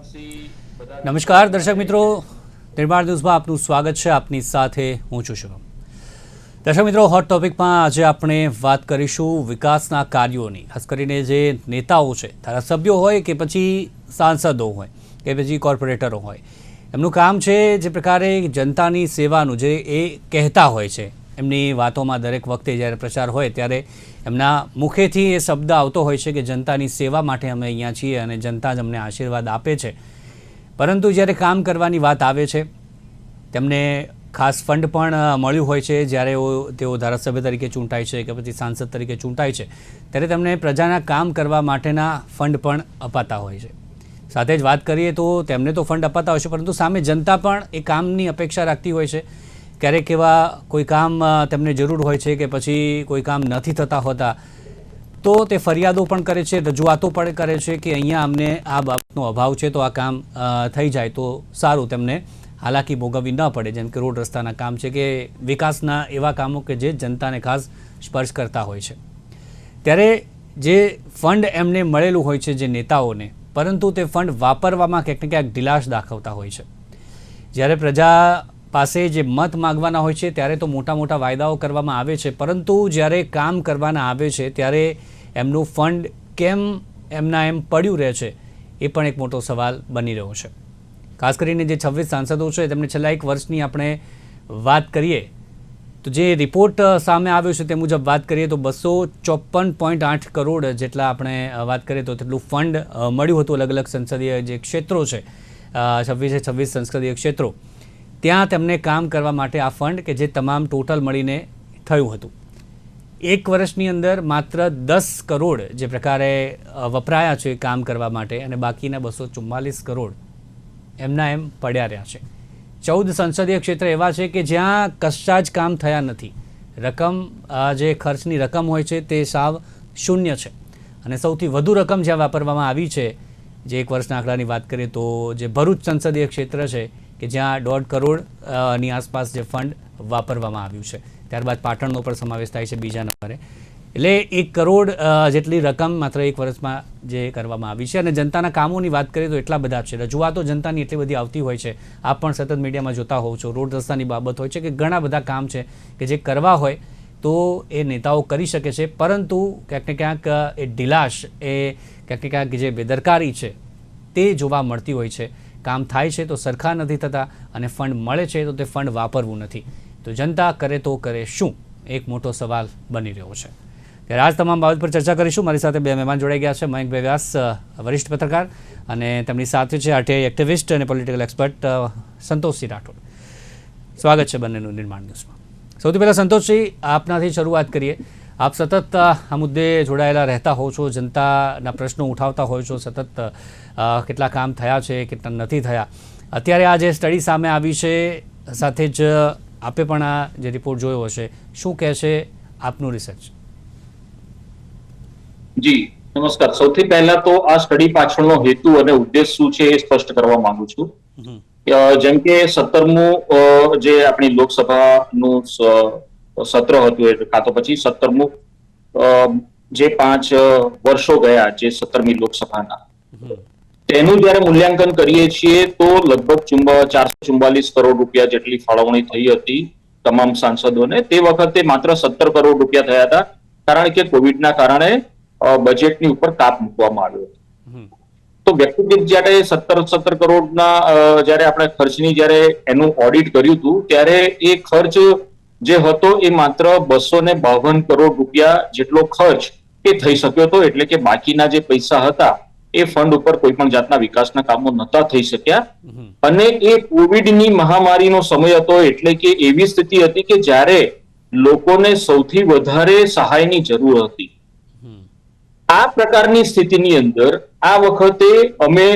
નમસ્કાર દર્શક મિત્રો, નિર્માણ ન્યૂઝમાં આપનું સ્વાગત છે. આપની સાથે હું છું શુભમ. દર્શક મિત્રો, હોટ ટોપિકમાં આજે આપણે વાત કરીશું વિકાસના કાર્યોની. ખાસ કરીને જે નેતાઓ છે, ધારાસભ્યો હોય કે પછી સાંસદો હોય કે પછી કોર્પોરેટરો હોય, એમનું કામ છે જે પ્રકારે જનતાની સેવાનું જે એ કહેતા હોય છે. એમની વાતોમાં દરેક વખતે જ્યારે પ્રચાર હોય ત્યારે એમના મુખેથી એ શબ્દ આવતો હોય છે કે જનતાની સેવા માટે અમે અહીંયા છીએ અને જનતા જ અમને આશીર્વાદ આપે છે. પરંતુ જ્યારે કામ કરવાની વાત આવે છે, તેમને ખાસ ફંડ પણ મળ્યું હોય છે. જ્યારે તેઓ ધારાસભ્ય તરીકે ચૂંટાય છે કે પછી સાંસદ તરીકે ચૂંટાય છે, ત્યારે તેમને પ્રજાના કામ કરવા માટેના ફંડ પણ અપાતા હોય છે. સાથે જ વાત કરીએ તો તેમને તો ફંડ અપાતા હોય છે, પરંતુ સામે જનતા પણ એ કામની અપેક્ષા રાખતી હોય છે. ક્યારેક એવા કોઈ કામ તેમને જરૂર હોય છે કે પછી કોઈ કામ નથી થતા હોતા, તો તે ફરિયાદો પણ કરે છે, રજૂઆતો પણ કરે છે કે અહીંયા અમને આ બાબતનો અભાવ છે, તો આ કામ થઈ જાય તો સારું, તેમને હાલાકી ભોગવવી ન પડે. જેમ કે રોડ રસ્તાના કામ છે કે વિકાસના એવા કામો કે જે જનતાને ખાસ સ્પર્શ કરતા હોય છે. ત્યારે જે ફંડ એમને મળેલું હોય છે જે નેતાઓને, પરંતુ તે ફંડ વાપરવામાં ક્યાંક ને ક્યાંક ઢીલાશ દાખવતા હોય છે. જ્યારે પ્રજા પાસે જે મત માગવાના હોય છે ત્યારે તો મોટા મોટા વાયદાઓ કરવામાં આવે છે, પરંતુ જ્યારે કામ કરવાના આવે છે ત્યારે એમનું ફંડ કેમ એમના એમ પડ્યું રહે છે, એ પણ એક મોટો સવાલ બની રહ્યો છે. ખાસ કરીને જે 26 સાંસદો છે તેમને છેલ્લા એક વર્ષની આપણે વાત કરીએ તો જે રિપોર્ટ સામે આવ્યો છે તે મુજબ વાત કરીએ તો 254.8 કરોડ જેટલા આપણે વાત કરીએ તો તેટલું ફંડ મળ્યું હતું. અલગ અલગ સંસદીય જે ક્ષેત્રો છે, 26 સંસદીય ક્ષેત્રો, ત્યાં તેમને કામ કરવા માટે આ ફંડ કે જે તમામ ટોટલ મળીને થયું હતું. એક વર્ષની અંદર માત્ર 10 કરોડ જે પ્રકારે વપરાયા છે કામ કરવા માટે, અને બાકીના 244 કરોડ એમના એમ પડ્યા રહ્યા છે. 14 સંસદીય ક્ષેત્ર એવા છે કે જ્યાં કશા જ કામ થયા નથી. રકમ જે ખર્ચની રકમ હોય છે તે સાવ શૂન્ય છે. અને સૌથી વધુ રકમ જ્યાં વાપરવામાં આવી છે, જે એક વર્ષના આંકડાની વાત કરીએ તો જે ભરૂચ સંસદીય ક્ષેત્ર છે કે જ્યાં 1.5 કરોડની આસપાસ જે ફંડ વાપરવામાં આવ્યું છે. ત્યારબાદ પાટણનો પણ સમાવેશ થાય છે બીજા નંબરે. એટલે 1 કરોડ જેટલી રકમ માત્ર એક વર્ષમાં જે કરવામાં આવી છે. અને જનતાના કામોની વાત કરીએ તો એટલા બધા છે, રજૂઆતો જનતાની એટલી બધી આવતી હોય છે. આપ પણ સતત મીડિયામાં જોતા હોવ છો, રોડ રસ્તાની બાબત હોય છે કે ઘણા બધા કામ છે કે જે કરવા હોય તો એ નેતાઓ કરી શકે છે, પરંતુ ક્યાંક ને ક્યાંક એ ઢીલાશ, એ ક્યાંક ને ક્યાંક જે બેદરકારી છે તે જોવા મળતી હોય છે. કામ થાય છે તો સરખા નથી થતા, અને ફંડ મળે છે તો તે ફંડ વાપરવું નથી. તો જનતા કરે તો કરે શું, એક મોટો સવાલ બની રહ્યો છે. ત્યારે આજ તમામ બાબત પર ચર્ચા કરીશું. મારી સાથે બે મહેમાન જોડાઈ ગયા છે. મયંકભાઈ વ્યાસ, વરિષ્ઠ પત્રકાર, અને તેમની સાથે છે આરટીઆઈ એક્ટિવિસ્ટ અને પોલિટિકલ એક્સપર્ટ સંતોષસિંહ રાઠોડ. સ્વાગત છે બંનેનું નિર્માણ ન્યૂઝમાં. સૌથી પહેલાં સંતોષસિંહ, આપનાથી શરૂઆત કરીએ. આપ સતત આ મુદ્દે જોડાયેલા રહેતા હો છો, જનતાના પ્રશ્નો ઉઠાવતા હોય છો સતત. કેટલા કામ થયા છે, કેટલા નથી થયા. અત્યારે આ જે સ્ટડી સામે આવી છે, સાથે જ આપે પણ આ જે રિપોર્ટ જોયો હશે, શું કહે છે આપનું રિસર્ચ? જી નમસ્કાર. સૌથી પહેલા તો આ સ્ટડી પાછળનો હેતુ અને ઉદ્દેશ શું છે એ સ્પષ્ટ કરવા માંગુ છું. જેમ કે 17મું જે આપણી લોકસભાનું સત્ર હતું, કાં તો પછી 17મું જે 5 વર્ષો ગયા જે 17મી લોકસભાના, તેનું જયારે મૂલ્યાંકન કરીએ છીએ તો લગભગ 444 કરોડ રૂપિયા જેટલી ફાળવણી થઈ હતી તમામ સાંસદોને. તે વખતે માત્ર 17 કરોડ રૂપિયા થયા હતા, કારણ કે કોવિડના કારણે બજેટની ઉપર કાપ મૂકવામાં આવ્યો હતો. તો વ્યક્તિગત જયારે 17 કરોડના જયારે આપણે ખર્ચની જયારે એનું ઓડિટ કર્યું હતું, ત્યારે એ ખર્ચ જે હતો એ માત્ર 252 કરોડ રૂપિયા જેટલો ખર્ચ એ થઈ શક્યો હતો. એટલે કે બાકીના જે પૈસા હતા એ ફંડ ઉપર કોઈ પણ જાતના વિકાસના કામો નહોતા થઈ શક્યા. અને એ કોવિડની મહામારીનો સમય હતો, એટલે કે એવી સ્થિતિ હતી કે જ્યારે લોકોને સૌથી વધારે સહાયની જરૂર હતી. આ પ્રકારની સ્થિતિની અંદર આ વખતે અમે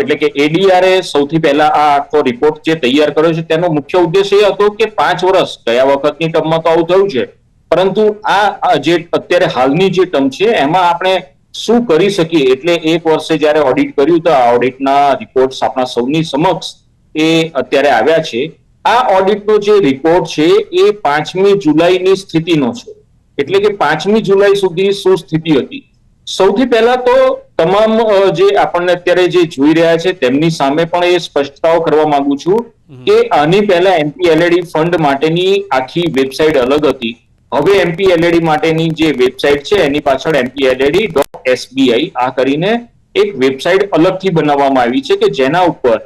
એટલે કે એડીઆરએ સૌથી પહેલા આ આખો રિપોર્ટ જે તૈયાર કર્યો છે તેનો મુખ્ય ઉદ્દેશ એ હતો કે 5 વર્ષ, ગયા વખતની ટર્મમાં તો આવું થયું છે, પરંતુ આ જે અત્યારે હાલની જે ટર્મ છે એમાં આપણે શું કરી શકીએ. એટલે એક વર્ષે જયારે ઓડિટ કર્યું તો આ ઓડિટના રિપોર્ટ્સ આપણા સૌની સમક્ષ એ અત્યારે આવ્યા છે. આ ઓડિટનો જે રિપોર્ટ છે એ 5મી જુલાઈની સ્થિતિનો છે. એટલે કે 5મી જુલાઈ સુધી શું સ્થિતિ હતી. સૌથી પહેલા તો તમામ જે આપણને અત્યારે જે જોઈ રહ્યા છે તેમની સામે પણ એ સ્પષ્ટતાઓ કરવા માંગુ છું કે આની પહેલા એમપીએલએડી ફંડ માટેની આખી વેબસાઇટ અલગ હતી. હવે એમપીએલએડી માટેની જે વેબસાઇટ છે એની પાછળ MPLAD.SBI આ કરીને એક વેબસાઇટ અલગથી બનાવવામાં આવી છે કે જેના ઉપર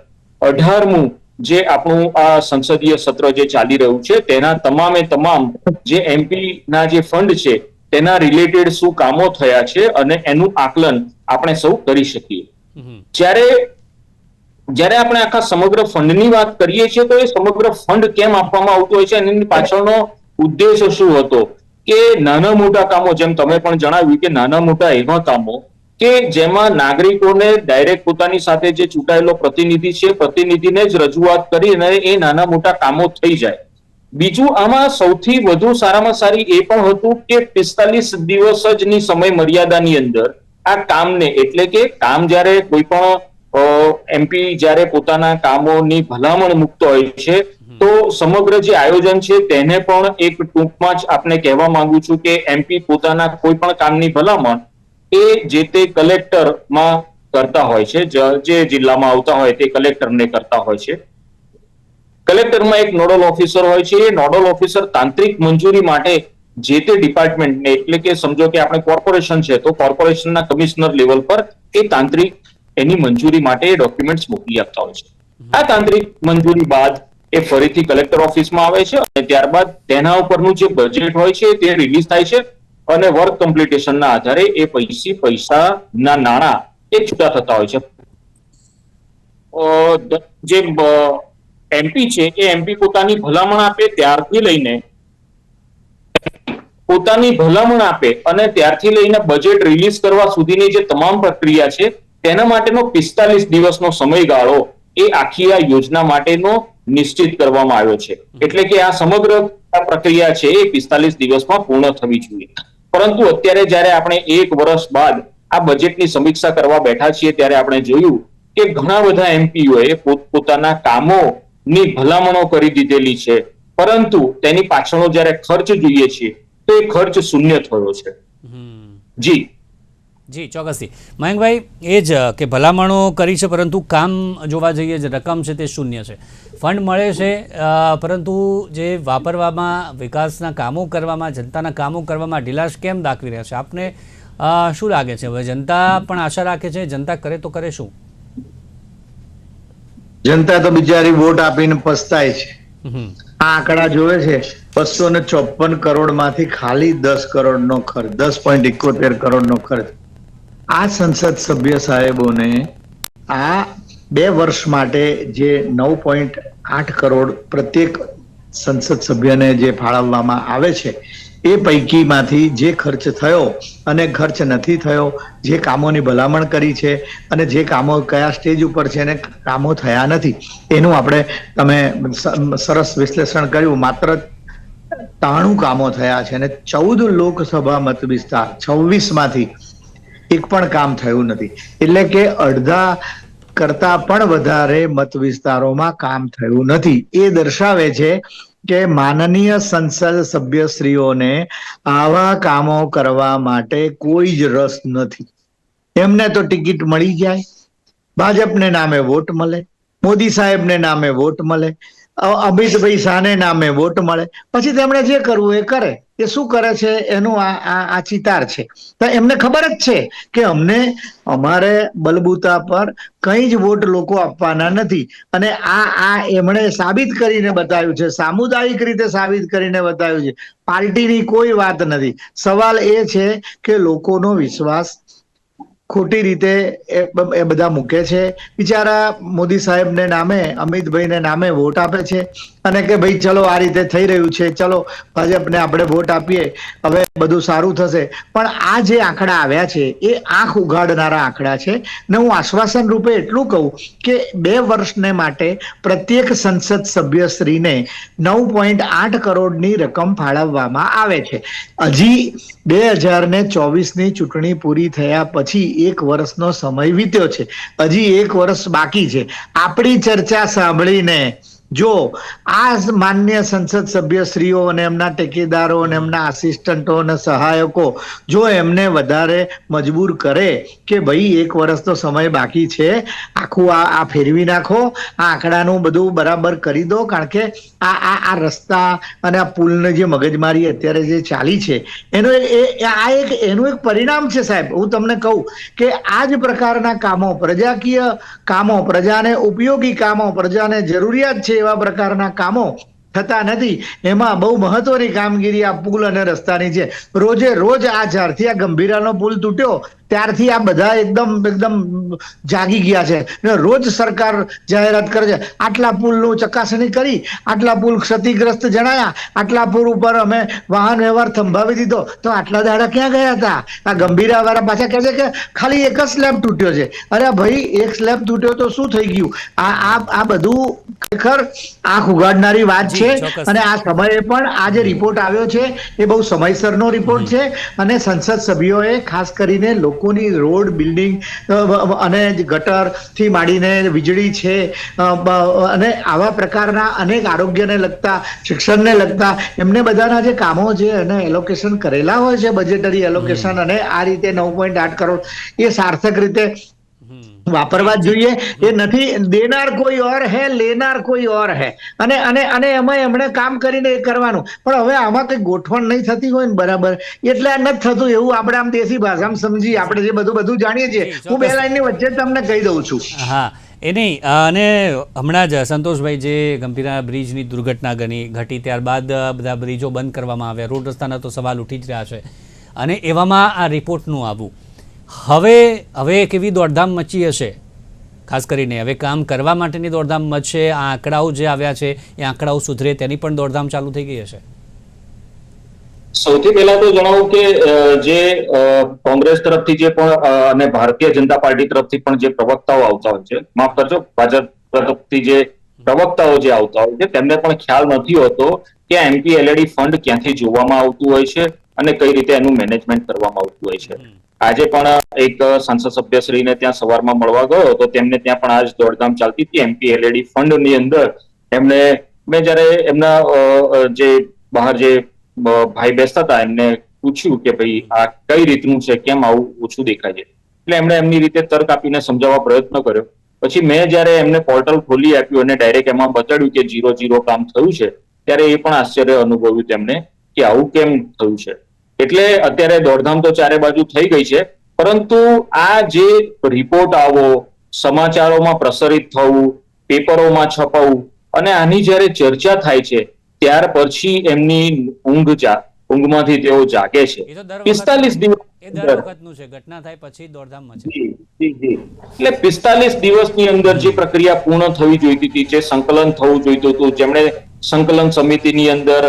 18મું જે આપણું આ સંસદીય સત્ર જે ચાલી રહ્યું છે તેના તમામે તમામ જે એમપી ના જે ફંડ છે તેના રિલેટેડ શું કામો થયા છે અને એનું આકલન આપણે સૌ કરી શકીએ. જ્યારે આપણે આખા સમગ્ર ફંડની વાત કરીએ છીએ તો એ સમગ્ર ફંડ કેમ આપવામાં આવતો હોય છે અને એની પાછળનો ઉદ્દેશ શું હતો કે નાના મોટા કામો, જેમ તમે પણ જણાવ્યું કે નાના મોટા એવા કામો કે જેમાં નાગરિકોને ડાયરેક્ટ પોતાની સાથે જે ચૂંટાયેલો પ્રતિનિધિ છે પ્રતિનિધિને જ રજૂઆત કરીને એ નાના મોટા કામો થઈ જાય. બીજું આમાં સૌથી વધુ સારામાં સારી એ પણ હતું કે 45 દિવસ જ ની સમય મર્યાદાની અંદર આ કામને, એટલે કે કામ જ્યારે કોઈ પણ એમપી જ્યારે પોતાના કામોની ભલામણ મૂકતો હોય છે તો સમગ્ર જે આયોજન છે તેને પણ એક ટૂંકમાં જ આપને કહેવા માંગુ છું કે એમપી પોતાના કોઈ પણ કામની ભલામણ એ જે તે કલેક્ટરમાં કરતા હોય છે. જે જિલ્લામાં આવતા હોય તે કલેક્ટરને કરતા હોય છે. કલેક્ટરમાં એક નોડલ ઓફિસર હોય છે. એ નોડલ ઓફિસર તાંત્રિક મંજૂરી માટે જે તે ડિપાર્ટમેન્ટને, એટલે કે સમજો કે આપણે કોર્પોરેશન છે તો કોર્પોરેશનના કમિશનર લેવલ પર એ તાંત્રિક એની મંજૂરી માટે એ ડોક્યુમેન્ટ્સ મોકલી આપતા હોય છે. આ તાંત્રિક મંજૂરી બાદ એ ફરીથી કલેક્ટર ઓફિસમાં આવે છે અને ત્યારબાદ તેના ઉપરનું જે બજેટ હોય છે તે રિલીઝ થાય છે અને વર્ક કમ્પ્લીટેશનના આધારે એ પૈસાના નાણાં એ છૂટા થતા હોય છે. જે એમપી છે એ એમપી પોતાની ભલામણ આપે ત્યારથી લઈને અને ત્યારથી લઈને બજેટ રિલીઝ કરવા સુધીની જે તમામ પ્રક્રિયા છે તેના માટેનો 45 દિવસનો સમયગાળો એ આખી આ યોજના માટેનો નિશ્ચિત કરવામાં આવ્યો છે. એટલે કે આ સમગ્ર પ્રક્રિયા છે એ 45 દિવસમાં પૂર્ણ થવી જોઈએ. પરંતુ અત્યારે જ્યારે આપણે 1 વર્ષ બાદ આ બજેટની સમીક્ષા કરવા બેઠા છીએ ત્યારે આપણે જોયું કે ઘણા બધા એમપીઓએ પોતાના કામોની ભલામણો કરી દીધેલી છે, પરંતુ તેની પાછળનો જ્યારે ખર્ચ જોઈએ છીએ તો એ ખર્ચ શૂન્ય થયો છે. જી ચોક્કસથી મયંકભાઈ, એ જ કે ભલામણો કરી છે પરંતુ કામ જોવા જઈએ જે રકમ છે તે શૂન્ય છે. ફંડ મળે છે પરંતુ જે વાપરવામાં, વિકાસના કામો કરવામાં, જનતાના કામો કરવામાં ઢીલાશ કેમ દાખવી રહ્યા છે? આપને શું લાગે છે? હવે જનતા પણ આશા રાખે છે, જનતા કરે તો કરે શું? જનતા તો બિચારી વોટ આપીને પસ્તાય છે. આ આંકડા જોવે છે 254 કરોડ માંથી ખાલી 10 કરોડનો ખર્ચ, 10.71 કરોડનો ખર્ચ આ સંસદ સભ્ય સાહેબોને આ 2 વર્ષ માટે જે 9.8 કરોડ પ્રત્યેક સંસદ સભ્યને જે ફાળવવામાં આવે છે એ પૈકીમાંથી જે ખર્ચ થયો અને ખર્ચ નથી થયો, જે કામોની ભલામણ કરી છે અને જે કામો કયા સ્ટેજ ઉપર છે અને કામો થયા નથી, એનું આપણે તમે સરસ વિશ્લેષણ કર્યું. માત્ર 93 કામો થયા છે અને 14 લોકસભા મત વિસ્તાર 26 માંથી એક પણ કામ થયું નથી. એટલે કે અડધા કરતા પણ વધારે મત વિસ્તારોમાં કામ થયું નથી. એ દર્શાવે છે કે માનનીય સંસદ સભ્યશ્રીઓને આવા કામો કરવા માટે કોઈ જ રસ નથી. એમને તો ટિકિટ મળી જાય, ભાજપને નામે વોટ મળે, મોદી સાહેબને નામે વોટ મળે, અમિતભાઈ શાહને નામે વોટ મળે, પછી તેમણે જે કરવું એ કરે. એ શું કરે છે એનું આ ચિતાર છે. તો એમને ખબર જ છે કે અમારે બલબૂતા પર કઈ જ વોટ લોકો આપવાના નથી. અને આ એમણે સાબિત કરીને બતાવ્યું છે, સામુદાયિક રીતે સાબિત કરીને બતાવ્યું છે. પાર્ટીની કોઈ વાત નથી. સવાલ એ છે કે લોકોનો વિશ્વાસ ખોટી રીતે એ બધા મૂકે છે. બિચારા મોદી સાહેબને નામે, અમિતભાઈને નામે વોટ આપે છે અને કે ભાઈ ચલો આ રીતે થઈ રહ્યું છે, ચલો ભાજપને આપણે વોટ આપીએ, હવે બધું સારું થશે. પણ આ જે આંકડા આવ્યા છે એ આંખ ઉઘાડનારા આંકડા છે. ને હું આશ્વાસન રૂપે એટલું કહું કે 2 વર્ષને માટે પ્રત્યેક સંસદ સભ્યશ્રીને 9.8 કરોડની રકમ ફાળવવામાં આવે છે. હજી 2024ની ચૂંટણી પૂરી થયા પછી 1 વર્ષનો સમય વીત્યો છે, હજી 1 વર્ષ બાકી છે. આપણી ચર્ચા સાંભળીને જો આ માન્ય સંસદ સભ્યશ્રીઓ અને એમના ટેકેદારો અને એમના આસિસ્ટન્ટો અને સહાયકો જો એમને વધારે મજબૂર કરે કે ભાઈ 1 વર્ષનો સમય બાકી છે, આખું આ ફેરવી નાખો, આ આંકડાનું બધું બરાબર કરી દો, કારણ કે આ રસ્તા અને આ પુલની જે મગજમારી અત્યારે જે ચાલી છે એનું એક પરિણામ છે સાહેબ. હું તમને કહું કે આ જ પ્રકારના કામો, પ્રજાકીય કામો, પ્રજાને ઉપયોગી કામો, પ્રજાને જરૂરિયાત છે એવા પ્રકારના કામો થતા નથી. એમાં બહુ મહત્વની કામગીરી આ પુલ અને રસ્તાની છે. રોજે રોજ આ જ્યારથી આ ગંભીરાનો પુલ તૂટ્યો ત્યારથી આ બધા એકદમ જાગી ગયા છે. રોજ સરકાર જાહેરાત કરે છે, આટલા પુલનું ચકાસણી કરી, આટલા પુલ ક્ષતિગ્રસ્ત જણાયા, આટલા પુલ ઉપર અમે વાહન વ્યવહાર થંભાવી દીધો. તો આટલા દાડા ક્યાં ગયા હતા? આ ગંભીરા વાળા પાછા કહે છે કે ખાલી એક જ સ્લેબ તૂટ્યો છે. અરે ભાઈ, એક સ્લેબ તૂટ્યો તો શું થઈ ગયું? આ બધું ખરેખર આંખ ઉગાડનારી વાત છે. અને આ સમયે પણ આ જે રિપોર્ટ આવ્યો છે એ બહુ સમયસરનો રિપોર્ટ છે. અને સંસદ સભ્યોએ ખાસ કરીને લોકોની રોડ, બિલ્ડિંગ અને ગટર થી માંડીને વીજળી છે અને આવા પ્રકારના અનેક આરોગ્યને લગતા, શિક્ષણને લગતા એમને બધાના જે કામો છે એને એલોકેશન કરેલા હોય છે, બજેટરી એલોકેશન, અને આ રીતે 9.8 કરોડ એ સાર્થક રીતે વાપરવા જ જોઈએ. એ નથી દેનાર કોઈ ઓર હે, લેનાર કોઈ ઓર હે. અને એમાં એમણે કામ કરીને એ કરવાનું. પણ હવે આમાં કઈ ગોઠવણ નહીં થતી હોય ને બરાબર, એટલે આ નથી થતું. એવું આપણે આમ દેશી ભાષામાં સમજી આપણે જે બધું જાણીએ છીએ. હું 2 લાઈનની વચ્ચે તમને કહી દઉં છું. હા, એ નહીં. અને હમણાં જ સંતોષભાઈ, જે ગંભીરા બ્રિજની દુર્ઘટના ઘટી ત્યારબાદ બધા બ્રિજો બંધ કરવામાં આવ્યા, રોડ રસ્તાના તો સવાલ ઉઠી જ રહ્યા છે. અને એવામાં આ રિપોર્ટનું આવવું, હવે કેવી દોડધામ મચી હશે? ખાસ કરીને હવે કામ કરવા માટેની દોડધામ મચશે. આ આંકડાઓ જે આવ્યા છે એ આંકડાઓ સુધરે તેની પણ દોડધામ ચાલુ થઈ ગઈ હશે. સૌથી પહેલા તો જણાવું કે જે કોંગ્રેસ તરફથી જે પણ અને ભારતીય જનતા પાર્ટી તરફથી પણ જે પ્રવક્તાઓ આવતા હોય છે, માફ કરજો, ભાજપ તરફથી જે પ્રવક્તાઓ જે આવતા હોય છે તેમને પણ ખ્યાલ નથી હોતો કે MPLAD ફંડ ક્યાંથી જોવામાં આવતું હોય છે અને કઈ રીતે એનું મેનેજમેન્ટ કરવામાં આવતું હોય છે. આજે પણ એક સંસદ સભ્યશ્રીને ત્યાં સવારમાં મળવા ગયો તો તેમને ત્યાં પણ આજ દોડધામ ચાલતી હતી. MPLAD ફંડની અંદર મેં જયારે એમના જે બહાર જે ભાઈ બેસતા હતા એમને પૂછ્યું કે ભાઈ આ કઈ રીતનું છે, કેમ આવું ઓછું દેખાય છે? એટલે એમણે એમની રીતે તર્ક આપીને સમજાવવા પ્રયત્ન કર્યો. પછી મેં જયારે એમને પોર્ટલ ખોલી આપ્યું અને ડાયરેક્ટ એમાં બતાડ્યું કે 0 કામ થયું છે, ત્યારે એ પણ આશ્ચર્ય અનુભવ્યું તેમને કે આવું કેમ થયું છે. એટલે અત્યારે દોડધામ તો ચારે બાજુ થઈ ગઈ છે, પરંતુ આ જે રિપોર્ટ આવો, સમાચારોમાં પ્રસારિત થવું, પેપરોમાં છપાવું અને આની જ્યારે ચર્ચા થાય છે ત્યાર પછી એમની ઊંઘમાંથી તેઓ જાગે છે. 45 દિવસ ઘટના થાય પછી દોડધામ મચે. એટલે 45 દિવસની અંદર જે પ્રક્રિયા પૂર્ણ થવી જોઈતી હતી, જે સંકલન થવું જોઈતું હતું, જેમણે સંકલન સમિતિની અંદર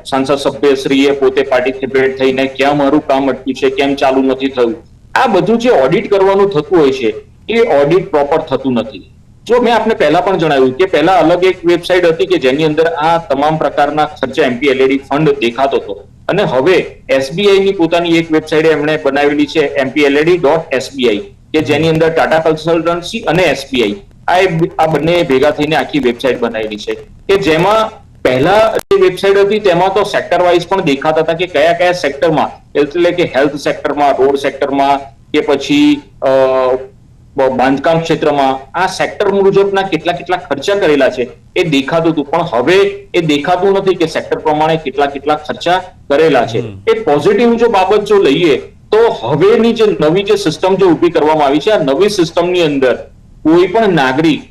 સાંસદ સભ્યશ્રીએ પોતે પાર્ટિસિપેટ થઈને ક્યાં મારું કામ અટક્યું છે, કેમ ચાલુ નથી થયું, આ બધું જે ઓડિટ કરવાનું થતું હોય છે એ ઓડિટ પ્રોપર થતું નથી. જો મેં આપને પહેલા પણ જણાવ્યું કે પહેલા અલગ એક વેબસાઇટ હતી કે જેની અંદર આ તમામ પ્રકારના ખર્ચા MPLAD ફંડ દેખાતો હતો, અને હવે SBI ની પોતાની એક વેબસાઇટ એમણે બનાવેલી છે MPLAD.SBI, કે જેની અંદર ટાટા કન્સલ્ટન્સી અને SBI આ બંને ભેગા થઈને આખી વેબસાઇટ બનાવેલી છે. કે જેમાં પહેલા જે વેબસાઇટ હતી તેમાં તો સેક્ટર વાઇઝ પણ દેખાતા હતા કે કયા કયા સેક્ટરમાં, એટલે કે હેલ્થ સેક્ટરમાં, રોડ સેક્ટરમાં કે પછી બાંધકામ ક્ષેત્રમાં આ સેક્ટર મુજબના કેટલા ખર્ચા કરેલા છે એ દેખાતું હતું. પણ હવે એ દેખાતું નથી કે સેક્ટર પ્રમાણે કેટલા ખર્ચા કરેલા છે. એ પોઝિટિવ જો બાબત જો લઈએ તો હવેની જે નવી જે સિસ્ટમ જે ઊભી કરવામાં આવી છે, આ નવી સિસ્ટમની અંદર કોઈ પણ નાગરિક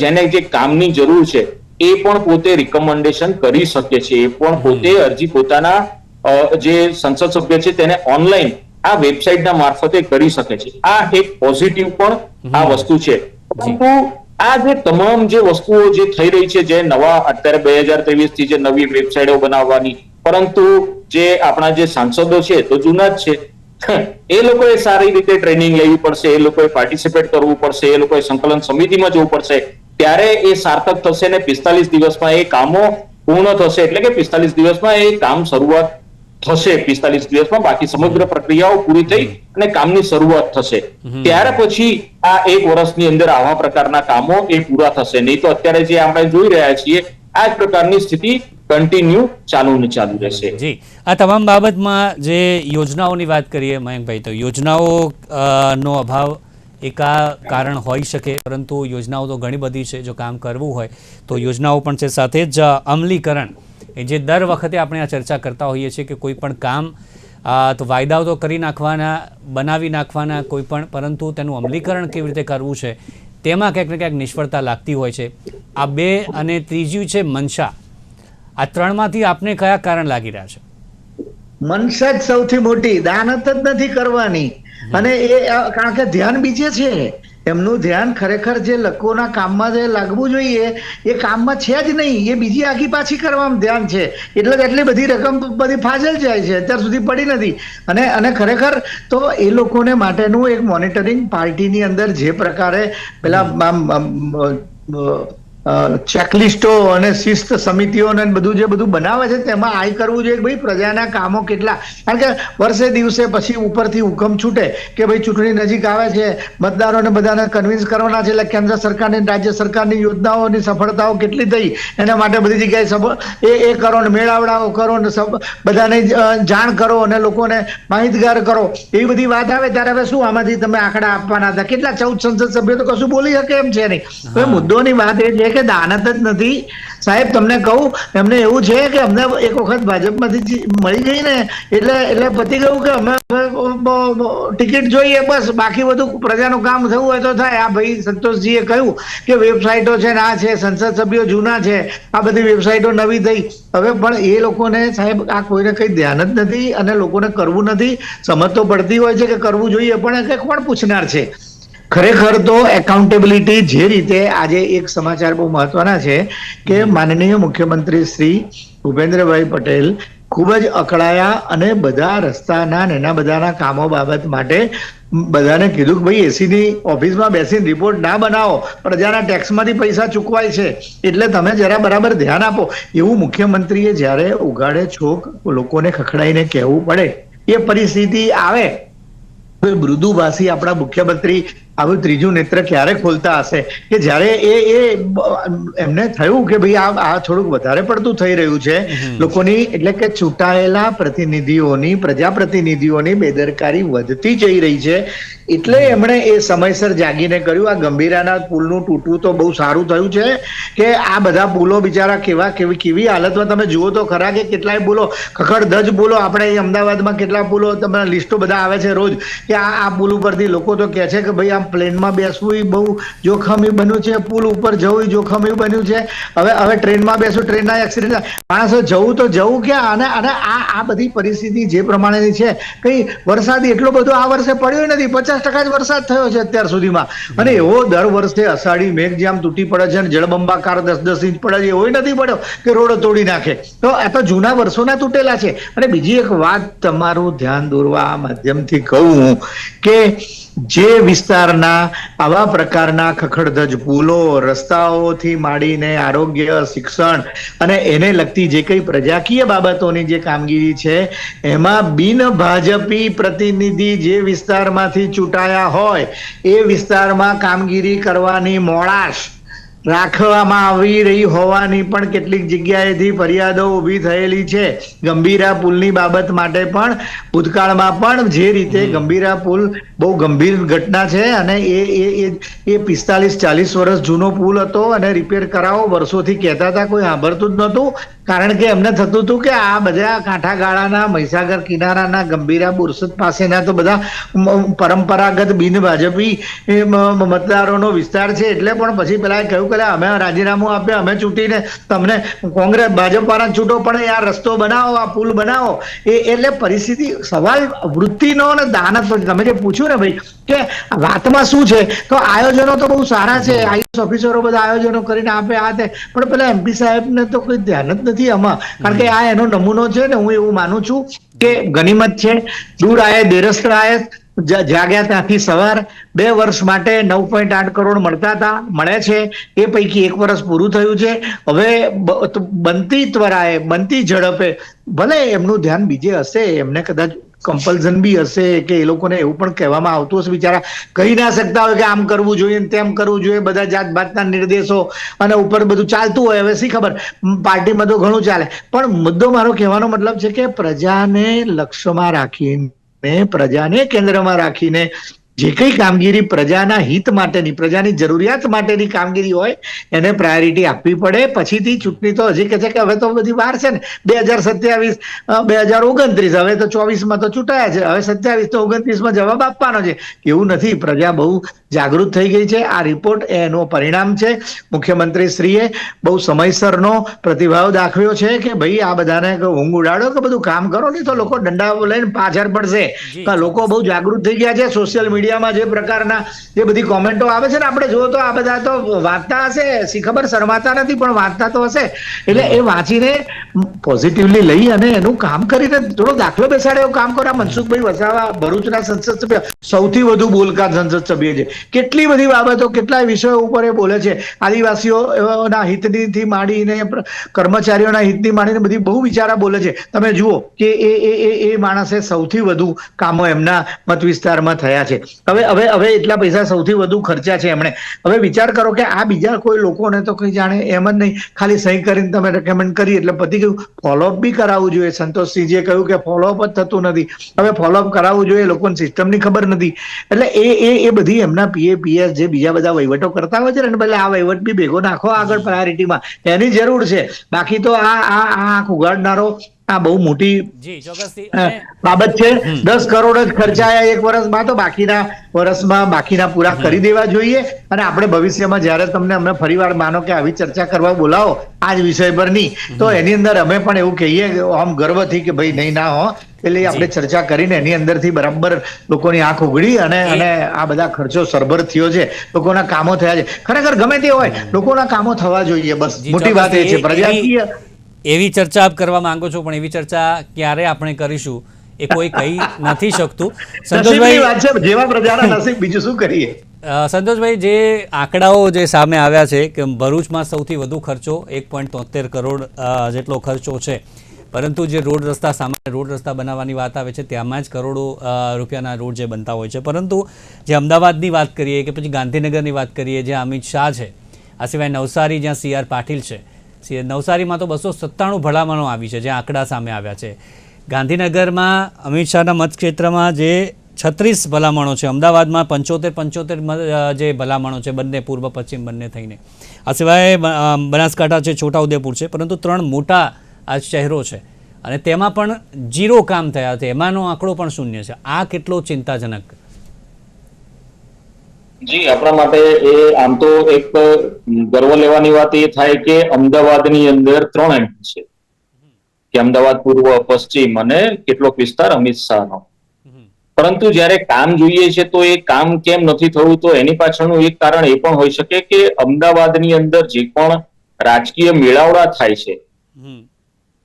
જેને જે કામની જરૂર છે એ પણ પોતે રિકમેન્ડેશન કરી શકે છે, એ પણ પોતે અરજી પોતાના જે સંસદ સભ્ય છે તેને ઓનલાઈન આ વેબસાઇટના મારફતે કરી શકે છે. આ એક પોઝિટિવ પણ આ વસ્તુ છે. પરંતુ આ જે તમામ જે વસ્તુઓ જે થઈ રહી છે, જે નવા અત્યારે 2023 થી જે નવી વેબસાઇટો બનાવવાની, પરંતુ જે આપણા જે સાંસદો છે તો જૂના જ છે, એ લોકોએ સારી રીતે ટ્રેનિંગ લેવી પડશે, એ લોકોએ પાર્ટિસિપેટ કરવું પડશે, એ લોકોએ સંકલન સમિતિમાં જવું પડશે, ત્યારે એ સાર્થક થશે ને 45 દિવસમાં એ કામો પૂર્ણ થશે. એટલે કે 45 દિવસમાં એ કામ શરૂઆત થશે 45 દિવસમાં, બાકી સમગ્ર પ્રક્રિયાઓ પૂરી થઈ અને કામની શરૂઆત થશે. ત્યાર પછી આ 1 વર્ષની અંદર આવા પ્રકારના કામો એ પૂરા થશે. નહીં તો અત્યારે જે આપણે જોઈ રહ્યા છીએ આ જ પ્રકારની સ્થિતિ કન્ટિન્યુ ચાલુ ને ચાલુ રહેશે. જી, આ તમામ બાબતમાં જે યોજનાઓની વાત કરીએ મયંકભાઈ, તો યોજનાઓ નો અભાવ એક આ કારણ હોઈ શકે, પરંતુ યોજનાઓ તો ઘણી બધી છે. જો કામ કરવું હોય તો યોજનાઓ પણ છે, સાથે જ અમલીકરણ, જે દર વખતે આપણે આ ચર્ચા કરતા હોઈએ છીએ કે કોઈ પણ કામ તો વાયદાઓ તો કરી નાખવાના, બનાવી નાખવાના કોઈ પણ, પરંતુ તેનું અમલીકરણ કેવી રીતે કરવું છે તેમાં ક્યાંક ને ક્યાંક નિષ્ફળતા લાગતી હોય છે. આ 2 અને ત્રીજું છે મનસા. આ 3માંથી આપને કયા કારણ લાગી રહ્યા છે? મનસા જ સૌથી મોટી, દાનત જ નથી કરવાની. અને એ કારણ કે ધ્યાન બીજે છે, એમનું ધ્યાન ખરેખર જે લોકોના કામમાં જે લાગવું જોઈએ એ કામમાં છે જ નહીં, એ બીજી આગી પાછી કરવામાં ધ્યાન છે. એટલે એટલી બધી રકમ બધી ફાજલ જાય છે, અત્યાર સુધી પડી નથી. અને ખરેખર તો એ લોકોને માટેનું એક મોનિટરિંગ પાર્ટીની અંદર જે પ્રકારે પેલા ચેકલિસ્ટો અને શિસ્ત સમિતિઓ ને બધું જે બધું બનાવે છે તેમાં આઈ કરવું જોઈએ કે ભાઈ પ્રજાના કામો કેટલા, કારણ કે વર્ષે દિવસે પછી ઉપરથી હુકમ છૂટે કે ભાઈ ચૂંટણી નજીક આવે છે, મતદારોને બધાને કન્વિન્સ કરવાના છે, એટલે કેન્દ્ર સરકારની રાજ્ય સરકારની યોજનાઓની સફળતાઓ કેટલી થઈ એના માટે બધી જગ્યાએ એ કરો ને મેળાવડાઓ કરો ને બધાને જાણ કરો અને લોકોને માહિતગાર કરો, એવી બધી વાત આવે ત્યારે હવે શું આમાંથી તમે આંકડા આપવાના હતા? કેટલા 14 સંસદ સભ્યો તો કશું બોલી શકે એમ છે નહીં. હવે મુદ્દોની વાત એ છે કે દાનત જ નથી સાહેબ. તમને કહું, એમને એવું છે કે અમને એક વખત ભાજપમાંથી મળી ગઈ ને એટલે પતી ગયું કે અમે ટિકિટ જોઈએ બસ, બાકી બધું પ્રજાનું કામ થવું હોય તો થાય. આ ભાઈ સંતોષજીએ કહ્યું કે વેબસાઇટો છે ને આ છે, સંસદ સભ્યો જૂના છે, આ બધી વેબસાઇટો નવી થઈ. હવે પણ એ લોકોને સાહેબ આ કોઈને કઈ ધ્યાન જ નથી અને લોકોને કરવું નથી. સમજ તો પડતી હોય છે કે કરવું જોઈએ, પણ કે કોણ પૂછનાર છે? ખરેખર તો એકાઉન્ટેબિલિટી જે રીતે આજે એક સમાચાર બહુ મહત્વના છે કે માનનીય મુખ્યમંત્રી શ્રી ભૂપેન્દ્રભાઈ પટેલ ખૂબ જ અકળાયા અને બધા રસ્તાના એના બધાના કામો બાબત માટે બધાને કીધું કે ભાઈ એસીની ઓફિસમાં બેસીને રિપોર્ટ ના બનાવો, પ્રજાના ટેક્સમાંથી પૈસા ચૂકવાય છે એટલે તમે જરા બરાબર ધ્યાન આપો. એવું મુખ્યમંત્રીએ જ્યારે ઉઘાડે છોક લોકોને ખખડાઈને કહેવું પડે એ પરિસ્થિતિ આવે, મૃદુભાષી આપણા મુખ્યમંત્રી આવું ત્રીજું નેત્ર ક્યારે ખોલતા હશે કે જ્યારે એમને થયું કે ભાઈ આ થોડુંક વધારે પડતું થઈ રહ્યું છે લોકોની, એટલે કે ચૂંટાયેલા પ્રતિનિધિઓની, પ્રજાપ્રતિનિધિઓની બેદરકારી વધતી જઈ રહી છે. એટલે એમણે એ સમયસર જાગીને કર્યું. આ ગંભીરાના પુલનું તૂટવું તો બહુ સારું થયું છે કે આ બધા પુલો બિચારા કેવી હાલતમાં, તમે જુઓ તો ખરા કે કેટલાય પુલો, ખખડધજ પુલો, આપણે અમદાવાદમાં કેટલા પુલો તમે લિસ્ટો બધા આવે છે રોજ કે આ પુલ ઉપરથી લોકો તો કહે છે કે ભાઈ આમ પ્લેનમાં બેસવું એ બહુ જોખમી બન્યું છે, પુલ ઉપર જવું જોખમી બન્યું છે. હવે ટ્રેનમાં બેસવું, ટ્રેનના એક્સિડન્ટ, માણસો જવું તો જવું ક્યાં? અને આ બધી પરિસ્થિતિ જે પ્રમાણેની છે, કઈ વરસાદ એટલો બધો આ વર્ષે પડ્યો નથી, 50% જ વરસાદ થયો છે અત્યાર સુધીમાં. અને એવો દર વર્ષે અષાઢી મેઘ જેમ તૂટી પડે છે અને જળબંબાકાર 10-10 ઇંચ પડે છે, એવો નથી પડ્યો કે રોડો તોડી નાખે. તો આ તો જૂના વર્ષોના તૂટેલા છે. અને બીજી એક વાત તમારું ધ્યાન દોરવા આ માધ્યમથી કહું કે જે વિસ્તારના આવા પ્રકારના ખખડધજ પુલો, રસ્તાઓથી માંડીને આરોગ્ય, શિક્ષણ અને એને લગતી જે કઈ પ્રજાકીય બાબતોની જે કામગીરી છે એમાં બિન ભાજપી પ્રતિનિધિ જે વિસ્તારમાંથી ચૂંટાયા હોય એ વિસ્તારમાં કામગીરી કરવાની મોડાશ રાખવામાં આવી રહી હોવાની પણ કેટલીક જગ્યાએથી ફરિયાદો ઊભી થયેલી છે. ગંભીરા પુલની બાબત માટે પણ ભૂતકાળમાં પણ જે રીતે ગંભીરા પુલ બહુ ગંભીર ઘટના છે અને એ 45-40 વર્ષ જૂનો પુલ હતો અને રિપેર કરાવો વર્ષોથી કહેતા હતા, કોઈ સાંભળતું જ નહોતું. કારણ કે એમને થતું હતું કે આ બધા કાંઠાગાળાના મહીસાગર કિનારાના ગંભીરા બોરસદ પાસેના તો બધા પરંપરાગત બિન ભાજપી મતદારોનો વિસ્તાર છે, એટલે પણ પછી પેલા કહ્યું કે અમે રાજીનામું આપ્યા, અમે ચૂંટીને તમને કોંગ્રેસ ભાજપ વાળા છૂટો પણ આ રસ્તો બનાવો, આ પુલ બનાવો. એટલે પરિસ્થિતિ, સવાલ વૃત્તિનો અને દાનત. તમે જે પૂછ્યું ને ભાઈ કે વાતમાં શું છે, તો આયોજનો તો બહુ સારા છે, આઈએસ ઓફિસરો બધા આયોજનો કરીને આપે આ તે, પણ પેલા એમપી સાહેબને તો કોઈ ધ્યાન જ નથી આમાં. કારણ કે આ એનો નમૂનો છે ને, હું એવું માનું છું કે ગનીમત છે, દૂર આયે દેરસ્ત આયે, જાગ્યા ત્યાંથી સવાર 2 વર્ષ માટે 9.8 કરોડ મળતા હતા, મળે છે. એ પૈકી 1 વર્ષ પૂરું થયું છે. હવે બનતી ત્વરાએ, બનતી ઝડપે, ભલે એમનું ધ્યાન બીજે હશે, એમને કદાચ કમ્પલ્ઝન બી હશે કે એ લોકોને એવું પણ કહેવામાં આવતું હશે, બિચારા કહી ના શકતા હોય કે આમ કરવું જોઈએ તેમ કરવું જોઈએ, બધા જાતભાતના નિર્દેશો અને ઉપર બધું ચાલતું હોય. હવે શી ખબર, પાર્ટીમાં તો ઘણું ચાલે, પણ મુદ્દો મારો કહેવાનો મતલબ છે કે પ્રજાને લક્ષ્યમાં રાખીને, પ્રજાને કેન્દ્રમાં રાખીને જે કઈ કામગીરી પ્રજાના હિત માટેની, પ્રજાની જરૂરિયાત માટેની કામગીરી હોય એને પ્રાયોરિટી આપવી પડે. પછીથી ચૂંટણી તો હજી કહે છે કે હવે તો બધી વાર છે ને, 2027, 2029, હવે તો 24માં તો ચૂંટાયા છે, હવે 27 તો 29માં જવાબ આપવાનો છે. એવું નથી, પ્રજા બહુ જાગૃત થઈ ગઈ છે. આ રિપોર્ટ એનું પરિણામ છે. મુખ્યમંત્રી શ્રીએ બહુ સમયસરનો પ્રતિભાવ દાખવ્યો છે કે ભાઈ આ બધાને ઊંઘ ઉડાડો કે બધું કામ કરો, નહીં તો લોકો ડંડા લઈને પાછળ પડશે. લોકો બહુ જાગૃત થઈ ગયા છે. સોશિયલ મીડિયામાં જે પ્રકારના જે બધી કોમેન્ટો આવે છે ને, આપણે જુઓ તો આ બધા તો વાંચતા હશે, શી ખબર શરમાતા નથી પણ વાંચતા તો હશે. એટલે એ વાંચીને પોઝિટિવલી લઈ અને એનું કામ કરીને થોડો દાખલો બેસાડે એવું કામ કરો. મનસુખભાઈ વસાવા ભરૂચના સંસદ સભ્ય સૌથી વધુ બોલકા સંસદ સભ્ય છે. કેટલી બધી બાબતો, કેટલાય વિષયો ઉપર એ બોલે છે. આદિવાસીઓના હિતથી માંડીને, કર્મચારીઓના હિતથી માંડીને બધી બહુ વિચારા બોલે છે. તમે જુઓ કે એ માણસે સૌથી વધુ કામો એમના મત વિસ્તારમાં થયા છે. હવે એટલા પૈસા સૌથી વધુ ખર્ચ્યા છે એમણે. હવે વિચાર કરો કે આ બીજા કોઈ લોકોને તો કઈ જાણે એમ જ નહીં, ખાલી સહી કરીને તમે રેકમેન્ડ કરી એટલે પતી ગયું. ફોલોઅપ બી કરાવવું જોઈએ. સંતોષસિંહજીએ કહ્યું કે ફોલોઅપ જ થતું નથી. હવે ફોલોઅપ કરાવવું જોઈએ, લોકોને સિસ્ટમની ખબર નથી. એટલે એ બધી એમના પીએસ જે બીજા બધા વહીવટો કરતા હોય છે ને, એટલે આ વહીવટ બી ભેગો નાખો આગળ પ્રાયોરિટીમાં, એની જરૂર છે. બાકી તો આ આંખ ઉગાડનારો આ બહુ મોટી બાબત છે. 10 કરોડ જ ખર્ચાયા 1 વર્ષમાં, તો બાકીના વર્ષમાં બાકીના પૂરા કરી દેવા જોઈએ. અને આપણે ભવિષ્યમાં જયારે તમને અમે ફરીવાર માનો કે આવી ચર્ચા કરવા બોલાવો આ જ વિષય પરની, તો એની અંદર અમે પણ એવું કહીએ આમ ગર્વથી કે ભાઈ નહીં ના હો, એટલે આપણે ચર્ચા કરીને એની અંદરથી બરાબર લોકોની આંખ ઉઘડી અને આ બધા ખર્ચો સરભર થયો છે, લોકોના કામો થયા છે. ખરેખર ગમે તે હોય, લોકોના કામો થવા જોઈએ, બસ મોટી વાત એ છે. પ્રજાકીય એવી ચર્ચા આપ કરવા માંગો છો, પણ એવી ચર્ચા ક્યારે આપણે કરીશું એ કોઈ કહી નથી શકતું. સંતોષભાઈ, વાત છે જેવા પ્રજાના નસીબ, બીજું શું કરીએ. સંતોષભાઈ, જે આંકડાઓ જે સામે આવ્યા છે કે ભરૂચમાં સૌથી વધુ ખર્ચો 1.73 કરોડ જેટલો ખર્ચો છે, પરંતુ જે રોડ રસ્તા, સામાન્ય રોડ રસ્તા બનાવવાની વાત આવે છે ત્યાંમાં જ કરોડો રૂપિયાના રોડ જે બનતા હોય છે. પરંતુ જે અમદાવાદની વાત કરીએ કે પછી ગાંધીનગરની વાત કરીએ જ્યાં અમિત શાહ છે, આ સિવાય નવસારી જ્યાં CR પાટીલ છે, નવસારીમાં તો 297 ભલામણો આવી છે જે આંકડા સામે આવ્યા છે. ગાંધીનગરમાં અમિત શાહના મતક્ષેત્રમાં જે 36 ભલામણો છે, અમદાવાદમાં 75 જે ભલામણો છે, બંને પૂર્વ પશ્ચિમ બંને થઈને. આ સિવાય બનાસકાંઠા છે, છોટાઉદેપુર છે, પરંતુ 3 મોટા આ શહેરો છે અને તેમાં પણ 0 કામ થયા છે. એમાંનો આંકડો પણ શૂન્ય છે. આ કેટલો ચિંતાજનક? જી, આપણા માટે એ આમ તો એક ગર્વ લેવાની વાત એ થાય કે અમદાવાદની અંદર 3 MP છે, કે અમદાવાદ પૂર્વ, પશ્ચિમ અને કેટલોક વિસ્તાર અમિત શાહનો. પરંતુ જ્યારે કામ જોઈએ છે તો એ કામ કેમ નથી થયું, તો એની પાછળનું એક કારણ એ પણ હોઈ શકે કે અમદાવાદની અંદર જે પણ રાજકીય મેળાવડા થાય છે,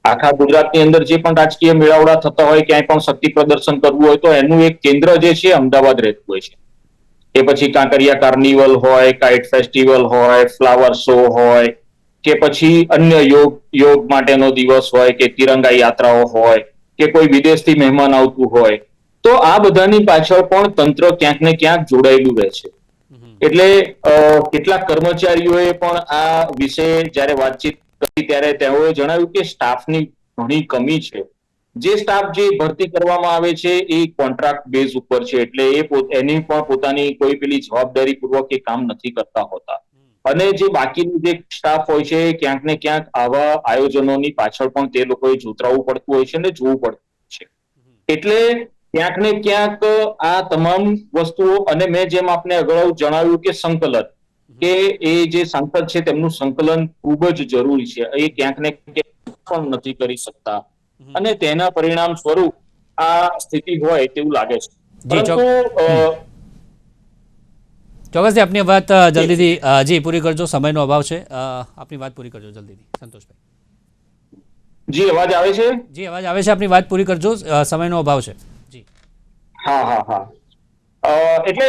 આખા ગુજરાતની અંદર જે પણ રાજકીય મેળાવડા થતા હોય, ક્યાંય પણ શક્તિ પ્રદર્શન કરવું હોય તો એનું એક કેન્દ્ર જે છે અમદાવાદ રહેતું હોય છે. એ પછી કાંકરિયા કાર્નિવલ હોય, કાઇટ ફેસ્ટિવલ હોય, ફ્લાવર શો હોય, કે પછી અન્ય યોગ માટેનો દિવસ હોય, કે તિરંગા યાત્રાઓ હોય, કે કોઈ વિદેશથી મહેમાન આવતું હોય, તો આ બધાની પાછળ પણ તંત્ર ક્યાંક ને ક્યાંક જોડાયેલું રહે છે. એટલે કેટલાક કર્મચારીઓએ પણ આ વિશે જ્યારે વાતચીત કરી ત્યારે તેઓએ જણાવ્યું કે સ્ટાફની ઘણી કમી છે. જે સ્ટાફ જે ભરતી કરવામાં આવે છે એ કોન્ટ્રાક્ટ બેઝ ઉપર છે, એટલે એની પણ પોતાની કોઈ પેલી જવાબદારી પૂર્વક એ કામ નથી કરતા હોતા. અને જે બાકીનું જે સ્ટાફ હોય છે ક્યાંક ને ક્યાંક આવા આયોજનોની પાછળ પણ તે લોકોએ જોતરાવવું પડતું હોય છે અને જોવું પડતું છે. એટલે ક્યાંક ને ક્યાંક આ તમામ વસ્તુઓ, અને મેં જેમ આપને અગાઉ જણાવ્યું કે સંકલન, કે એ જે સાંસદ છે તેમનું સંકલન ખૂબ જ જરૂરી છે. એ ક્યાંક ને ક્યાંક પણ નથી કરી શકતા અને તેના પરિણામ સ્વરૂપ આ સ્થિતિ હોય તેવું લાગે છે. પરંતુ ચોક્કસથી આપની વાત જલ્દીથી જી પૂરી કરજો, સમયનો અભાવ છે. આપની વાત પૂરી કરજો જલ્દીથી સંતોષભાઈ. જી, અવાજ આવે છે? જી, અવાજ આવે છે. આપની વાત પૂરી કરજો, સમયનો અભાવ છે. જી. હા. એટલે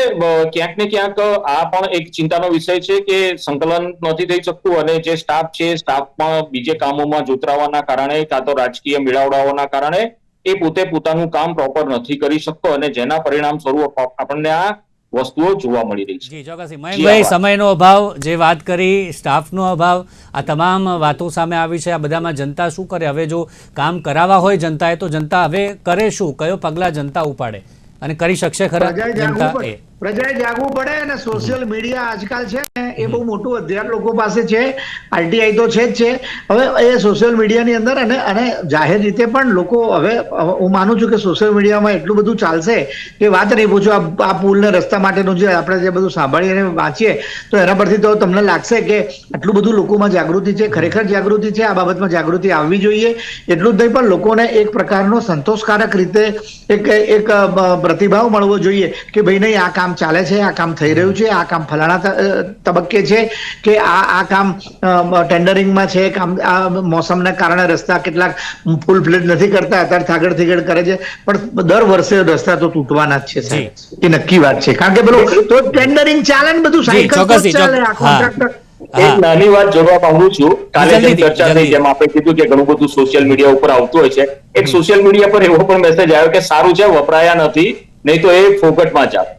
ક્યાંક ને ક્યાંક આ પણ એક ચિંતાનો વિષય છે કે સંકલન નથી થઈ શકતું અને જે સ્ટાફ છે સ્ટાફમાં બીજે કામોમાં જોતરાવાના કારણે કાં તો રાજકીય મેળાવડાઓના કારણે એ પોતે પોતાનું કામ પ્રોપર નથી કરી શકતો અને જેના પરિણામ સ્વરૂપ આપણને આ વસ્તુઓ જોવા મળી રહી છે. જી ચોક્કસથી મયંકભાઈ, સમયનો અભાવ, જે વાત કરી સ્ટાફનો અભાવ, આ તમામ વાતો સામે આવી છે. આ બધામાં જનતા શું કરે? હવે જો કામ કરાવવા હોય જનતાએ તો જનતા હવે કરે શું? કયો પગલાં જનતા ઉપાડે અને કરી શકશે ખરા જનતા? પ્રજાએ જાગવું પડે અને સોશિયલ મીડિયા આજકાલ છે ને એ બહુ મોટું હથિયાર લોકો પાસે છે. આરટીઆઈ તો છે જ છે. હવે એ સોશિયલ મીડિયાની અંદર અને જાહેર રીતે પણ લોકો હવે હું માનું છું કે સોશિયલ મીડિયામાં એટલું બધું ચાલશે કે વાત નહીં પૂછો. આ પુલ ને રસ્તા માટેનું જે આપણે જે બધું સાંભળીએ અને વાંચીએ તો એના પરથી તો તમને લાગશે કે આટલું બધું લોકોમાં જાગૃતિ છે. ખરેખર જાગૃતિ છે. આ બાબતમાં જાગૃતિ આવવી જોઈએ. એટલું જ નહીં પણ લોકોને એક પ્રકારનો સંતોષકારક રીતે એક પ્રતિભાવ મળવો જોઈએ કે ભાઈ નહીં, આ કામ ચાલે છે, આ કામ થઈ રહ્યું છે, આ કામ ફલાણા તબક્કે છે કે આ કામ ટેન્ડરિંગમાં છે, કામ આ મોસમના કારણે રસ્તા કેટલાક ફૂલ ફ્લેટ નથી કરતા, અત્યારે થાગડ થીગડ કરે છે, પણ દર વર્ષે રસ્તા તો તૂટવાના જ છે સાહેબ. એ નક્કી વાત છે. કારણ કે પેલું તો ટેન્ડરિંગ ચાલે ને બધું સાયકલ ચાલે. આ કોન્ટ્રાક્ટર એક નાની વાત જોડવા માંગુ છું. કાલે જે ચર્ચા થઈ જેમ આપણે કીધું કે ઘણું બધું સોશિયલ મીડિયા ઉપર આવતું હોય છે, એક સોશિયલ મીડિયા પર એવો પણ મેસેજ આવ્યો કે સારું છે વપરાયા નથી, નહીં તો એ ફોકટમાં જાય.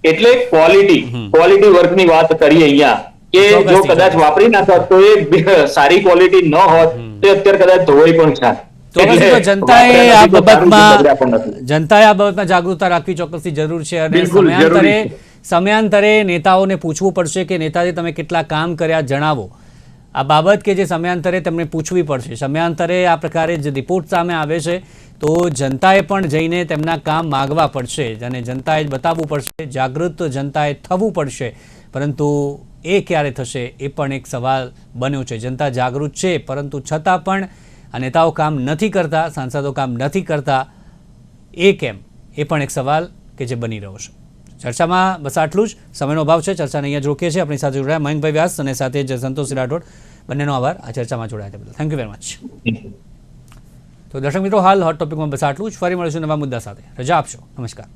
એટલે ક્વોલિટી વર્કની વાત કરીએ અહીંયા કે જો કદાચ વાપરી નાખત તો એ સારી ક્વોલિટી ન હોત તો અત્યારે કદાચ ધોવાઈ પણ છે. જનતાએ આ બાબતમાં જાગૃતતા રાખવી ચોક્કસથી જરૂર છે અને સમયાંતરે નેતાઓને પૂછવું પડશે કે નેતાજી તમે કેટલા કામ કર્યા જણાવો. આ બાબત કે જે સમયાંતરે તેમને પૂછવી પડશે. સમયાંતરે આ પ્રકારે જે રિપોર્ટ સામે આવે છે તો જનતાએ પણ જઈને તેમના કામ માગવા પડશે અને જનતાએ બતાવવું પડશે. જાગૃત જનતાએ થવું પડશે. પરંતુ એ ક્યારે થશે એ પણ એક સવાલ બન્યો છે. જનતા જાગૃત છે પરંતુ છતાં પણ આ નેતાઓ કામ નથી કરતા, સાંસદો કામ નથી કરતા. એ કેમ? એ પણ એક સવાલ કે જે બની રહ્યો છે. ચર્ચામાં બસ આટલું જ. સમયનો અભાવ છે. ચર્ચાને અહીંયા જ રોકીએ છીએ. આપણી સાથે જોડાયા મયંકભાઈ વ્યાસ અને સાથે જ સંતોષ રાઠોડ. બંનેનો આભાર આ ચર્ચામાં જોડાયા તે બદલ. Thank you very much. તો દર્શક મિત્રો, હાલ હોટ ટોપિકમાં બસ આટલું જ. ફરી મળીશું નવા મુદ્દા સાથે. રજા આપશો. નમસ્કાર.